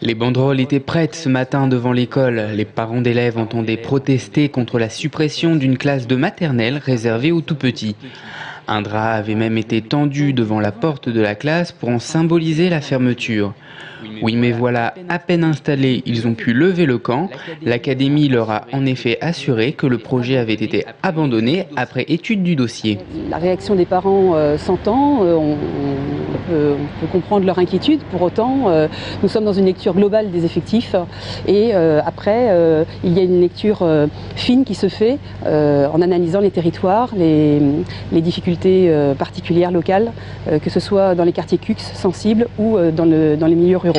Les banderoles étaient prêtes ce matin devant l'école. Les parents d'élèves entendaient protester contre la suppression d'une classe de maternelle réservée aux tout-petits. Un drap avait même été tendu devant la porte de la classe pour en symboliser la fermeture. Oui, mais voilà, à peine installés, ils ont pu lever le camp. L'académie leur a en effet assuré que le projet avait été abandonné après étude du dossier. La réaction des parents s'entend, on peut comprendre leur inquiétude. Pour autant, nous sommes dans une lecture globale des effectifs et après, il y a une lecture fine qui se fait en analysant les territoires, les difficultés particulières locales, que ce soit dans les quartiers CUX sensibles ou dans les milieux ruraux.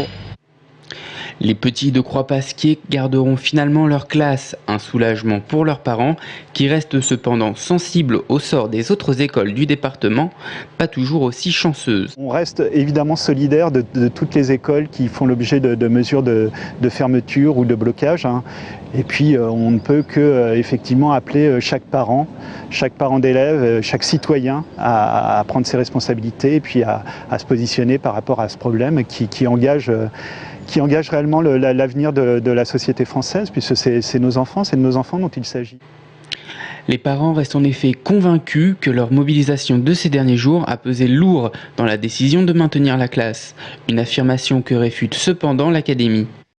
Les petits de Croix-Pasquier garderont finalement leur classe, un soulagement pour leurs parents qui restent cependant sensibles au sort des autres écoles du département, pas toujours aussi chanceuses. On reste évidemment solidaire de toutes les écoles qui font l'objet de mesures de fermeture ou de blocage. Et puis on ne peut que effectivement appeler chaque parent d'élève, chaque citoyen à prendre ses responsabilités et puis à se positionner par rapport à ce problème qui engage réellement l'avenir de la société française, puisque c'est nos enfants, c'est de nos enfants dont il s'agit. Les parents restent en effet convaincus que leur mobilisation de ces derniers jours a pesé lourd dans la décision de maintenir la classe, une affirmation que réfute cependant l'académie.